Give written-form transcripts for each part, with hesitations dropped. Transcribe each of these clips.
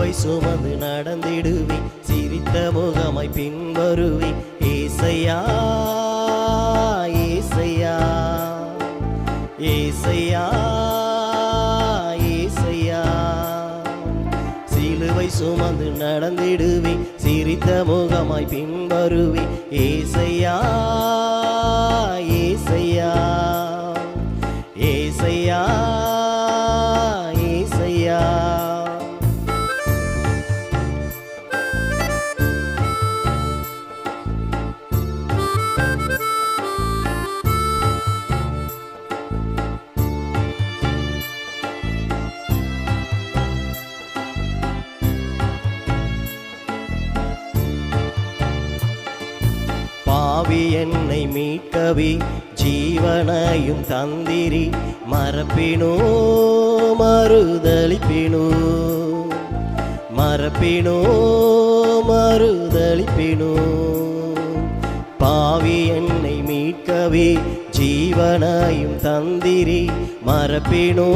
சிலுவை சுமந்து நடந்திடுவி சிரித்த முகமாய் பின்வருவி ஏசையா ஏசையா ஏசையா ஏசையா சிலுவை சுமந்து நடந்திடுவி சிரித்த முகமாய் பின்வருவி ஏசையா ஏசையா ஏசையா ஏசையா பாவி என்னை மீட்கவே ஜீவனையும் தந்திரி மறப்பினோ மறுதளிப்பினோ மறப்பினோ மறுதளிப்பினோ பாவி என்னை மீட்கவே ஜீவனையும் தந்திரி மறப்பினோ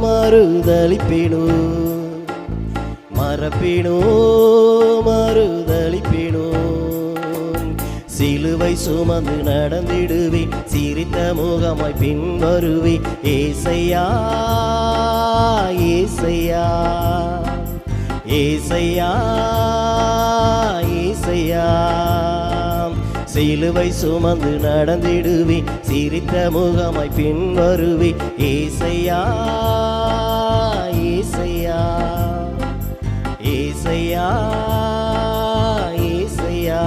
மறுதளிப்பினோ மறப்பினோ மறுதளிப்பினோ சிலுவை சுமந்து நடந்திடுவி சிரித்த முகமாய் பின்வருவி ஏசையா ஏசையா ஏசையா ஏசையா சிலுவை சுமந்து நடந்திடுவி சிரித்த முகமாய் பின்வருவி ஏசையா ஏசையா ஏசையா ஏசையா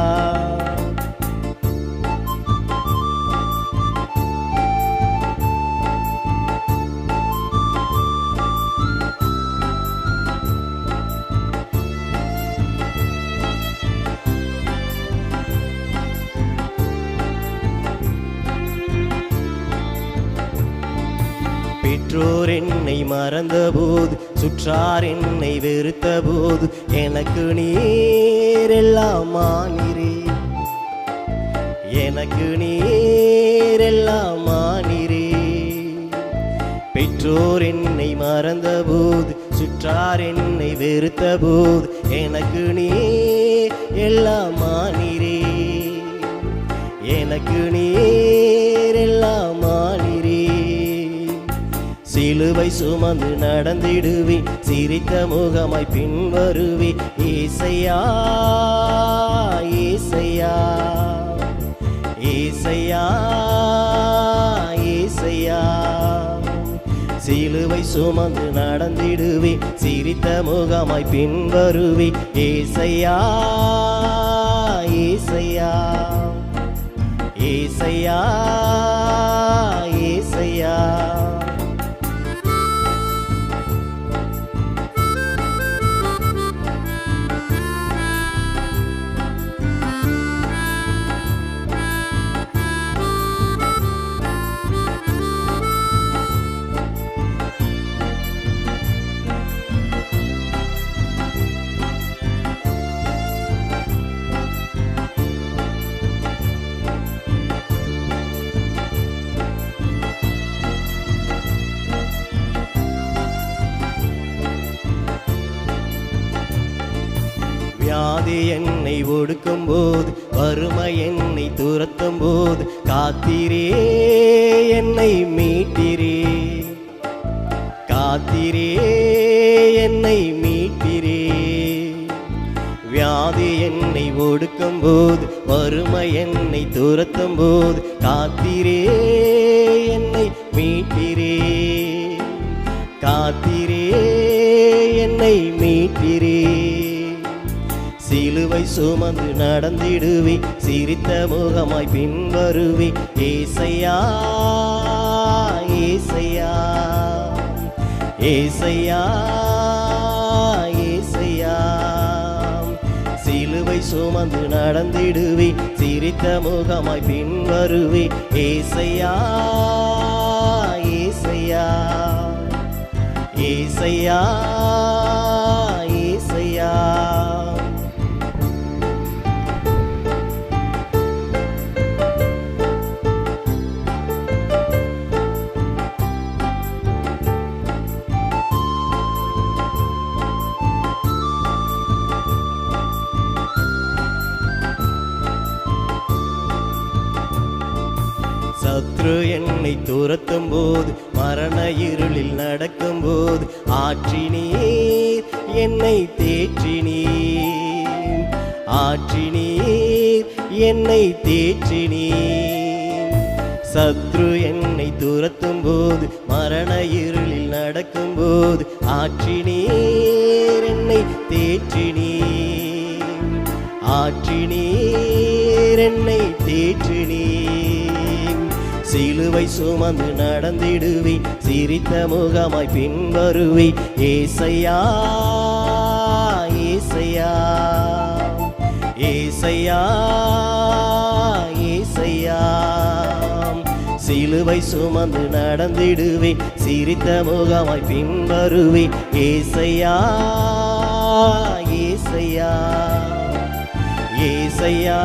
பெற்றோர் என்னை மறந்தபோது சுற்றார் என்னை வெறுத்த போது எனக்கு நீரெல்லாம் ஆனீரே எனக்கு நீரெல்லாம் ஆனீரே பெற்றோர் என்னை மறந்தபோது சுற்றார் என்னை வெறுத்த போது எனக்கு நீர் எல்லாம் ஆனீரே எனக்கு நீரெல்லாம் ஆனீரே சிலுவை சுமந்து நடந்திடுவி சிரித்த முகமாய் பின்வருவி ஏசையா ஏசையா ஏசையா ஏசையா சிலுவை சுமந்து நடந்திடுவி சிரித்த முகமாய் பின்வருவி ஏசையா ஏசையா ஏசையா ஏசையா வியாதி என்னை ஒடுக்கும் போது வறுமை என்னை துரத்தும் போது காத்திரே என்னை மீட்டிரே காத்திரே என்னை மீட்டிரே வியாதி என்னை ஒடுக்கும் போது வறுமை என்னை துரத்தும் போது காத்திரே என்னை மீட்டிரே காத்திரே என்னை மீட்டிரே சிலுவை சுமந்து நடந்திடுவி சிரித்த முகமாய் பின்வருவி ஏசையா ஏசையா ஏசையா ஏசையா சிலுவை சுமந்து நடந்திடுவி சிரித்த முகமாய் பின்வருவி ஏசையா ஏசையா ஏசையா ஏசையா சத்ரு என்னை துரத்தும் போது மரண இருளில் நடக்கும் போது ஆற்றினீர் என்னை தேற்றினீர், ஆற்றினீர் என்னை தேற்றினீர். சத்ரு என்னை துரத்தும் போது மரண இருளில் நடக்கும் போது ஆற்றினீர் என்னை தேற்றினீர், ஆற்றினீர் என்னை தேற்றினீர். சிலுவை சுமந்து நடந்திடுவி சிரித்த முகமாய் பின்வருவி ஏசையா, ஏசையா, ஏசையா, ஏசையா. சிலுவை சுமந்து நடந்திடுவே சிரித்த முகமாய் பின்வருவே ஏசையா, ஏசையா, ஏசையா.